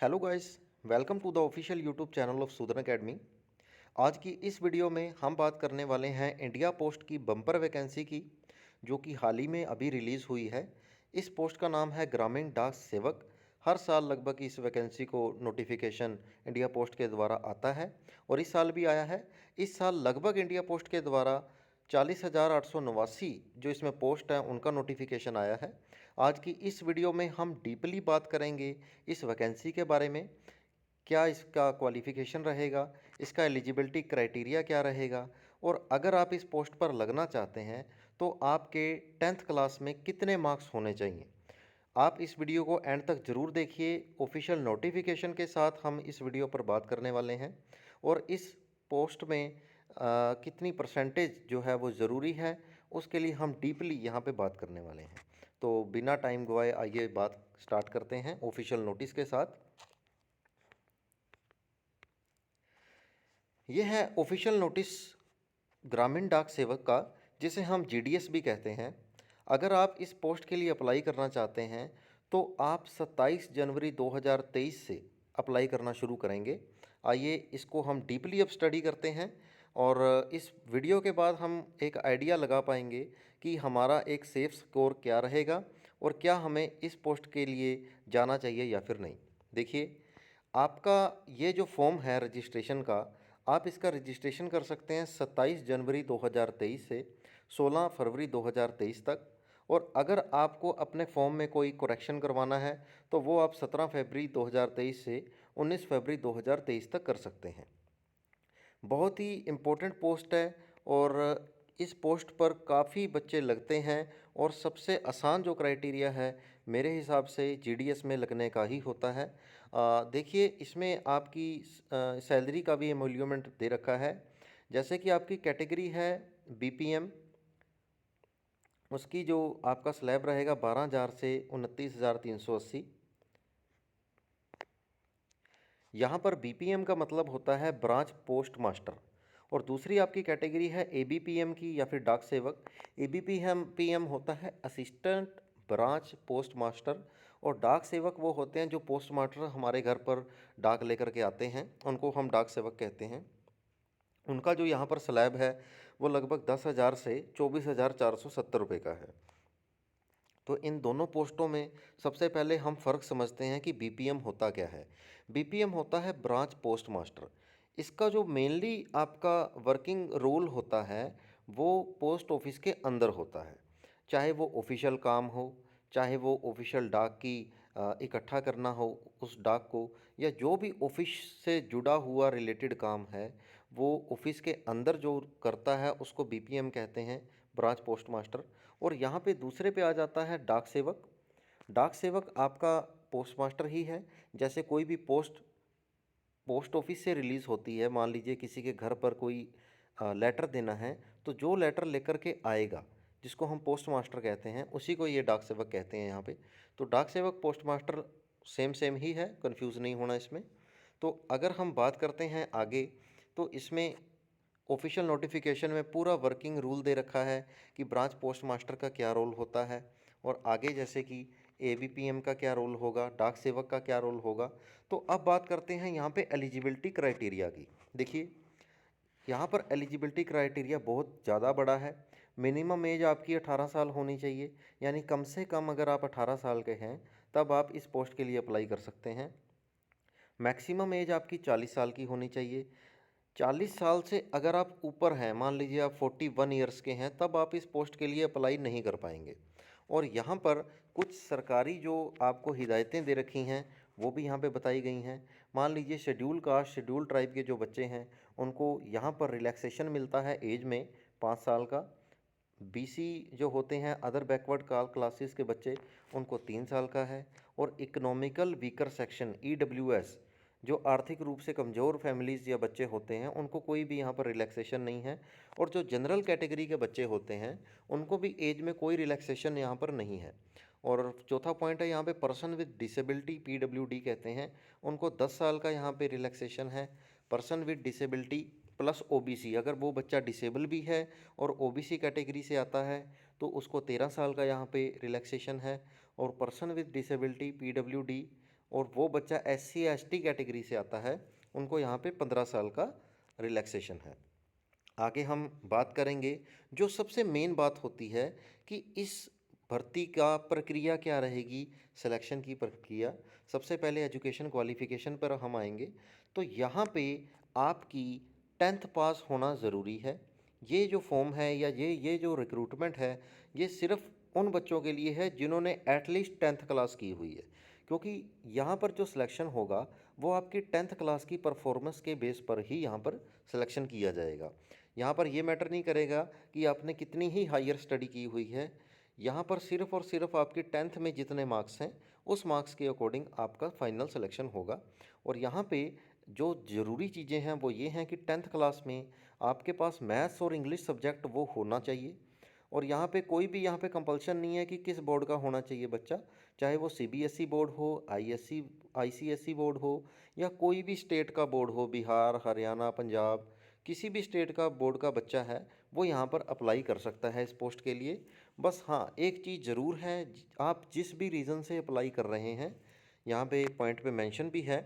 Hello guys, welcome to the official YouTube channel of Soodan academy. आज की इस video में हम बात करने वाले हैं इंडिया पोस्ट की बम्पर वैकेंसी की, जो कि हाल ही में अभी रिलीज़ हुई है। इस पोस्ट का नाम है ग्रामीण डाक सेवक। हर साल लगभग इस वैकेंसी को नोटिफिकेशन इंडिया पोस्ट के द्वारा आता है और इस साल भी आया है। इस साल लगभग इंडिया पोस्ट के द्वारा 40,889 जो इसमें पोस्ट हैं उनका नोटिफिकेशन आया है। आज की इस वीडियो में हम डीपली बात करेंगे इस वैकेंसी के बारे में। क्या इसका क्वालिफ़िकेशन रहेगा, इसका एलिजिबिलिटी क्राइटेरिया क्या रहेगा, और अगर आप इस पोस्ट पर लगना चाहते हैं तो आपके 10th क्लास में कितने मार्क्स होने चाहिए। आप इस वीडियो को एंड तक ज़रूर देखिए। ऑफिशियल नोटिफिकेशन के साथ हम इस वीडियो पर बात करने वाले हैं और इस पोस्ट में कितनी परसेंटेज जो है वो ज़रूरी है, उसके लिए हम डीपली यहाँ पे बात करने वाले हैं। तो बिना टाइम गवाए आइए बात स्टार्ट करते हैं ऑफिशियल नोटिस के साथ। ये है ऑफिशियल नोटिस ग्रामीण डाक सेवक का, जिसे हम जीडीएस भी कहते हैं। अगर आप इस पोस्ट के लिए अप्लाई करना चाहते हैं तो आप 27 जनवरी 2023 से अप्लाई करना शुरू करेंगे। आइए इसको हम डीपली अब स्टडी करते हैं और इस वीडियो के बाद हम एक आइडिया लगा पाएंगे कि हमारा एक सेफ स्कोर क्या रहेगा और क्या हमें इस पोस्ट के लिए जाना चाहिए या फिर नहीं। देखिए, आपका ये जो फॉर्म है रजिस्ट्रेशन का, आप इसका रजिस्ट्रेशन कर सकते हैं 27 जनवरी 2023 से 16 फरवरी 2023 तक। और अगर आपको अपने फॉर्म में कोई करेक्शन करवाना है तो वो आप 17 फरवरी 2023 से 19 फरवरी 2023 तक कर सकते हैं। बहुत ही इम्पोर्टेंट पोस्ट है और इस पोस्ट पर काफ़ी बच्चे लगते हैं और सबसे आसान जो क्राइटेरिया है मेरे हिसाब से जीडीएस में लगने का ही होता है। देखिए, इसमें आपकी सैलरी का भी एमोल्यूमेंट दे रखा है। जैसे कि आपकी कैटेगरी है बीपीएम, उसकी जो आपका स्लैब रहेगा 12,000 से 29,380। यहाँ पर बीपीएम का मतलब होता है ब्रांच पोस्ट मास्टर। और दूसरी आपकी कैटेगरी है एबीपीएम की या फिर डाक सेवक। एबीपीएम पीएम होता है असिस्टेंट ब्रांच पोस्ट मास्टर, और डाक सेवक वो होते हैं जो पोस्ट मास्टर हमारे घर पर डाक लेकर के आते हैं, उनको हम डाक सेवक कहते हैं। उनका जो यहाँ पर स्लैब है वो लगभग 10,000 से 24,470 रुपये का है। तो इन दोनों पोस्टों में सबसे पहले हम फ़र्क समझते हैं कि बीपीएम होता क्या है। बीपीएम होता है ब्रांच पोस्ट मास्टर। इसका जो मेनली आपका वर्किंग रोल होता है वो पोस्ट ऑफिस के अंदर होता है। चाहे वो ऑफिशियल काम हो, चाहे वो ऑफिशियल डाक की इकट्ठा करना हो उस डाक को, या जो भी ऑफिस से जुड़ा हुआ रिलेटेड काम है वो ऑफिस के अंदर जो करता है उसको बीपीएम कहते हैं, ब्रांच पोस्ट मास्टर। और यहाँ पे दूसरे पे आ जाता है डाक सेवक। डाक सेवक आपका पोस्ट मास्टर ही है। जैसे कोई भी पोस्ट पोस्ट ऑफिस से रिलीज़ होती है, मान लीजिए किसी के घर पर कोई लेटर देना है, तो जो लेटर लेकर के आएगा जिसको हम पोस्ट मास्टर कहते हैं उसी को ये डाक सेवक कहते हैं यहाँ पे। तो डाक सेवक पोस्ट मास्टर सेम सेम ही है, कंफ्यूज नहीं होना इसमें। तो अगर हम बात करते हैं आगे, तो इसमें ऑफिशियल नोटिफिकेशन में पूरा वर्किंग रूल दे रखा है कि ब्रांच पोस्ट मास्टर का क्या रोल होता है, और आगे जैसे कि एबीपीएम का क्या रोल होगा, डाक सेवक का क्या रोल होगा। तो अब बात करते हैं यहाँ पे एलिजिबिलिटी क्राइटेरिया की। देखिए, यहाँ पर एलिजिबिलिटी क्राइटेरिया बहुत ज़्यादा बड़ा है। मिनिमम एज आपकी 18 साल होनी चाहिए, यानी कम से कम अगर आप 18 साल के हैं तब आप इस पोस्ट के लिए अप्लाई कर सकते हैं। मैक्सिमम एज आपकी 40 साल की होनी चाहिए। 40 साल से अगर आप ऊपर हैं, मान लीजिए आप 41 ईयर्स के हैं, तब आप इस पोस्ट के लिए अप्लाई नहीं कर पाएंगे। और यहाँ पर कुछ सरकारी जो आपको हिदायतें दे रखी हैं वो भी यहाँ पे बताई गई हैं। मान लीजिए शेड्यूल कास्ट शेड्यूल ट्राइब के जो बच्चे हैं उनको यहाँ पर रिलैक्सेशन मिलता है एज में 5 साल का। बीसी जो होते हैं अदर बैकवर्ड क्लासेस के बच्चे, उनको 3 साल का है। और इकोनॉमिकल वीकर सेक्शन ईडब्ल्यूएस, जो आर्थिक रूप से कमज़ोर फैमिलीज़ या बच्चे होते हैं, उनको कोई भी यहाँ पर रिलैक्सेशन नहीं है। और जो जनरल कैटेगरी के बच्चे होते हैं उनको भी एज में कोई रिलैक्सेशन यहाँ पर नहीं है। और चौथा पॉइंट है यहाँ पे पर्सन विद डिसेबिलिटी, पीडब्ल्यूडी कहते हैं, उनको 10 साल का यहाँ पे रिलैक्सेशन है। Person with disability plus OBC, अगर वो बच्चा डिसेबल भी है और ओबीसी कैटेगरी से आता है तो उसको 13 साल का यहाँ पे रिलैक्सेशन है। और पर्सन विद डिसेबिलिटी, पीडब्ल्यूडी और वो बच्चा SC या ST कैटेगरी से आता है, उनको यहाँ पे 15 साल का रिलैक्सेशन है। आगे हम बात करेंगे, जो सबसे मेन बात होती है कि इस भर्ती का प्रक्रिया क्या रहेगी, सिलेक्शन की प्रक्रिया। सबसे पहले एजुकेशन क्वालिफ़िकेशन पर हम आएंगे। तो यहाँ पे आपकी 10th पास होना ज़रूरी है। ये जो फॉर्म है या ये जो रिक्रूटमेंट है, ये सिर्फ उन बच्चों के लिए है जिन्होंने एटलीस्ट 10th क्लास की हुई है, क्योंकि यहाँ पर जो सिलेक्शन होगा वो आपकी 10th क्लास की परफॉर्मेंस के बेस पर ही यहाँ पर सिलेक्शन किया जाएगा। यहाँ पर ये मैटर नहीं करेगा कि आपने कितनी ही हायर स्टडी की हुई है। यहाँ पर सिर्फ़ और सिर्फ आपके 10th में जितने मार्क्स हैं, उस मार्क्स के अकॉर्डिंग आपका फाइनल सिलेक्शन होगा। और यहाँ पे जो ज़रूरी चीज़ें हैं वो ये हैं कि 10th क्लास में आपके पास मैथ्स और इंग्लिश सब्जेक्ट वो होना चाहिए। और यहाँ पे कोई भी यहाँ पे कंपल्शन नहीं है कि किस बोर्ड का होना चाहिए बच्चा, चाहे वो CBSE बोर्ड हो, ICSE बोर्ड हो, या कोई भी स्टेट का बोर्ड हो, बिहार, हरियाणा, पंजाब, किसी भी स्टेट का बोर्ड का बच्चा है वो यहाँ पर अप्लाई कर सकता है इस पोस्ट के लिए। बस हाँ, एक चीज़ ज़रूर है, आप जिस भी रीज़न से अप्लाई कर रहे हैं, यहाँ पे पॉइंट पे मेंशन भी है,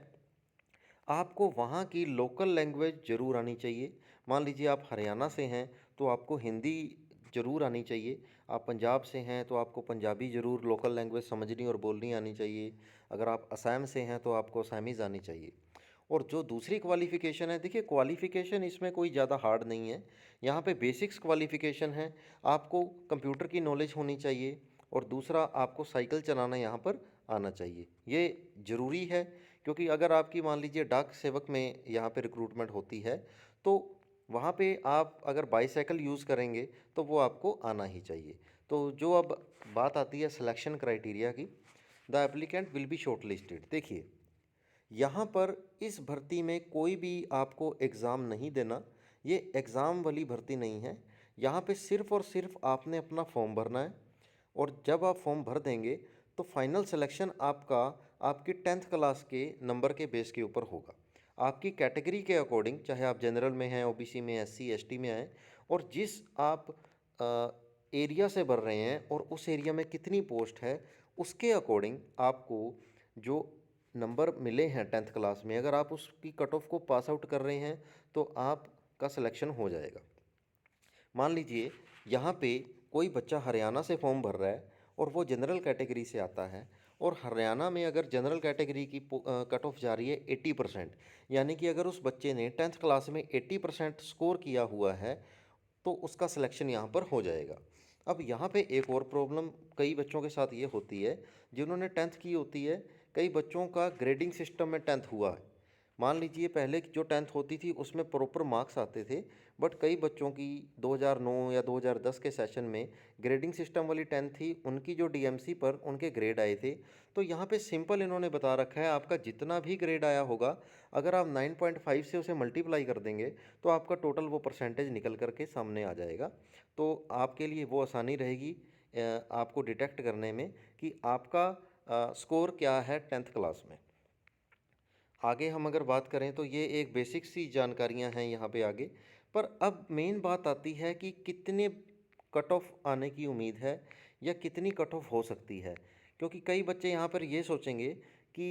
आपको वहाँ की लोकल लैंग्वेज ज़रूर आनी चाहिए। मान लीजिए आप हरियाणा से हैं तो आपको हिंदी ज़रूर आनी चाहिए। आप पंजाब से हैं तो आपको पंजाबी ज़रूर लोकल लैंग्वेज समझनी और बोलनी आनी चाहिए। अगर आप असम से हैं तो आपको असमीज़ आनी चाहिए। और जो दूसरी क्वालिफ़िकेशन है, देखिए क्वालिफ़िकेशन इसमें कोई ज़्यादा हार्ड नहीं है। यहाँ पे बेसिक्स क्वालिफ़िकेशन है, आपको कंप्यूटर की नॉलेज होनी चाहिए, और दूसरा आपको साइकिल चलाना यहाँ पर आना चाहिए। ये ज़रूरी है, क्योंकि अगर आपकी मान लीजिए डाक सेवक में यहाँ पे रिक्रूटमेंट होती है तो वहाँ पे आप अगर बाईसाइकिल यूज़ करेंगे तो वो आपको आना ही चाहिए। तो जो अब बात आती है सिलेक्शन क्राइटेरिया की, the applicant will be short listed. देखिए यहाँ पर इस भर्ती में कोई भी आपको एग्ज़ाम नहीं देना, ये एग्ज़ाम वाली भर्ती नहीं है। यहाँ पे सिर्फ़ और सिर्फ आपने अपना फॉर्म भरना है, और जब आप फॉर्म भर देंगे तो फाइनल सिलेक्शन आपका आपकी 10th क्लास के नंबर के बेस के ऊपर होगा। आपकी कैटेगरी के अकॉर्डिंग, चाहे आप जनरल में हैं, OBC में, SC ST में आएँ, और जिस आप एरिया से भर रहे हैं और उस एरिया में कितनी पोस्ट है, उसके अकॉर्डिंग आपको जो नंबर मिले हैं 10th क्लास में, अगर आप उसकी कट ऑफ को पास आउट कर रहे हैं तो आपका सिलेक्शन हो जाएगा। मान लीजिए यहाँ पे कोई बच्चा हरियाणा से फॉर्म भर रहा है और वो जनरल कैटेगरी से आता है, और हरियाणा में अगर जनरल कैटेगरी की कट ऑफ जा रही है 80%, यानी कि अगर उस बच्चे ने 10th क्लास में 80% स्कोर किया हुआ है तो उसका सिलेक्शन यहाँ पर हो जाएगा। अब यहाँ पे एक और प्रॉब्लम कई बच्चों के साथ ये होती है, जिन्होंने 10th की होती है, कई बच्चों का ग्रेडिंग सिस्टम में 10th हुआ है। मान लीजिए पहले की जो 10th होती थी उसमें प्रॉपर मार्क्स आते थे, बट कई बच्चों की 2009 या 2010 के सेशन में ग्रेडिंग सिस्टम वाली 10th थी, उनकी जो DMC पर उनके ग्रेड आए थे। तो यहाँ पे सिंपल इन्होंने बता रखा है, आपका जितना भी ग्रेड आया होगा, अगर आप 9.5 से उसे मल्टीप्लाई कर देंगे तो आपका टोटल वो परसेंटेज निकल करके सामने आ जाएगा। तो आपके लिए वो आसानी रहेगी आपको डिटेक्ट करने में कि आपका स्कोर क्या है 10th क्लास में। आगे हम अगर बात करें तो ये एक बेसिक सी जानकारियां हैं यहाँ पे आगे। पर अब मेन बात आती है कि कितने कट ऑफ आने की उम्मीद है या कितनी कट ऑफ हो सकती है, क्योंकि कई बच्चे यहाँ पर ये सोचेंगे कि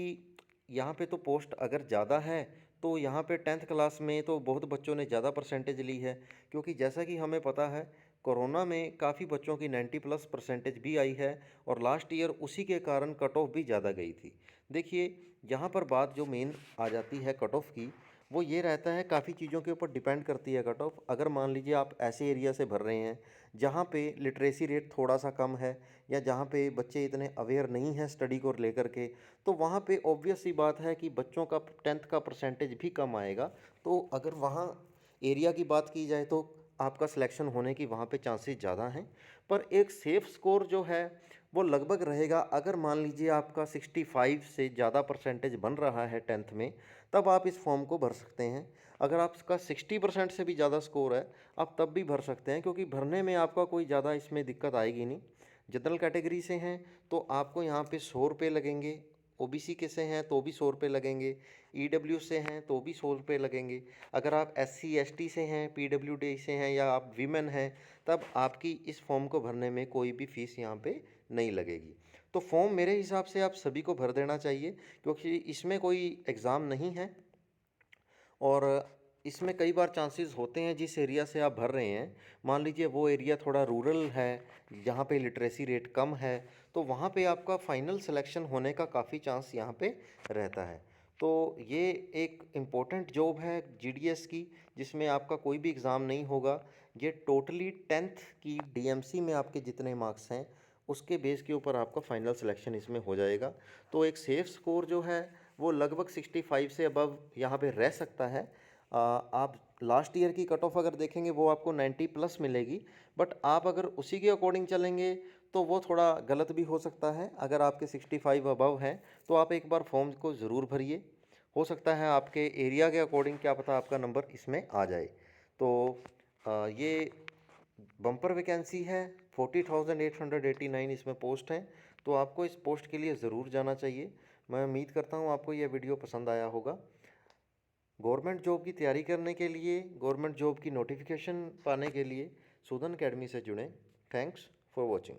यहाँ पे तो पोस्ट अगर ज़्यादा है तो यहाँ पे 10th क्लास में तो बहुत बच्चों ने ज़्यादा परसेंटेज ली है, क्योंकि जैसा कि हमें पता है कोरोना में काफ़ी बच्चों की 90+ परसेंटेज भी आई है, और लास्ट ईयर उसी के कारण कट ऑफ भी ज़्यादा गई थी। देखिए यहाँ पर बात जो मेन आ जाती है कट ऑफ की, वो ये रहता है, काफ़ी चीज़ों के ऊपर डिपेंड करती है कट ऑफ। अगर मान लीजिए आप ऐसे एरिया से भर रहे हैं जहाँ पे लिटरेसी रेट थोड़ा सा कम है, या जहाँ पे बच्चे इतने अवेयर नहीं हैं स्टडी को लेकर के, तो वहाँ पे ऑब्वियस सी बात है कि बच्चों का 10th का परसेंटेज भी कम आएगा। तो अगर वहाँ एरिया की बात की जाए तो आपका सिलेक्शन होने की वहाँ पे चांसेस ज़्यादा हैं। पर एक सेफ़ स्कोर जो है वो लगभग रहेगा, अगर मान लीजिए आपका 65 से ज़्यादा परसेंटेज बन रहा है 10th में, तब आप इस फॉर्म को भर सकते हैं। अगर आपका 60% से भी ज़्यादा स्कोर है, आप तब भी भर सकते हैं, क्योंकि भरने में आपका कोई ज़्यादा इसमें दिक्कत आएगी नहीं। जनरल कैटेगरी से हैं तो आपको यहाँ पे 100 रुपये लगेंगे, OBC के से हैं तो भी 100 रुपये लगेंगे, EW से हैं तो भी 100 रुपये लगेंगे। अगर आप SC ST से हैं, PWD से हैं, या आप वीमेन हैं, तब आपकी इस फॉर्म को भरने में कोई भी फ़ीस यहाँ पे नहीं लगेगी। तो फॉर्म मेरे हिसाब से आप सभी को भर देना चाहिए, क्योंकि इसमें कोई एग्ज़ाम नहीं है और इसमें कई बार चांसेस होते हैं जिस एरिया से आप भर रहे हैं, मान लीजिए वो एरिया थोड़ा रूरल है, जहाँ पे लिटरेसी रेट कम है, तो वहाँ पे आपका फाइनल सिलेक्शन होने का काफ़ी चांस यहाँ पे रहता है। तो ये एक इम्पोर्टेंट जॉब है जीडीएस की, जिसमें आपका कोई भी एग्ज़ाम नहीं होगा। ये टोटली 10th की डीएमसी में आपके जितने मार्क्स हैं उसके बेस के ऊपर आपका फाइनल सिलेक्शन इसमें हो जाएगा। तो एक सेफ स्कोर जो है वो लगभग 65 से अबव यहाँ पे रह सकता है। आप लास्ट ईयर की कट ऑफ अगर देखेंगे वो आपको 90 प्लस मिलेगी, बट आप अगर उसी के अकॉर्डिंग चलेंगे तो वो थोड़ा गलत भी हो सकता है। अगर आपके 65 अबव हैं तो आप एक बार फॉर्म को ज़रूर भरिए, हो सकता है आपके एरिया के अकॉर्डिंग क्या पता आपका नंबर इसमें आ जाए। तो ये बम्पर वैकेंसी है, 40,889 इसमें पोस्ट हैं, तो आपको इस पोस्ट के लिए ज़रूर जाना चाहिए। मैं उम्मीद करता हूँ आपको यह वीडियो पसंद आया होगा। गवर्नमेंट जॉब की तैयारी करने के लिए, गवर्नमेंट जॉब की नोटिफिकेशन पाने के लिए सुदन अकेडमी से जुड़ें। Thanks for watching.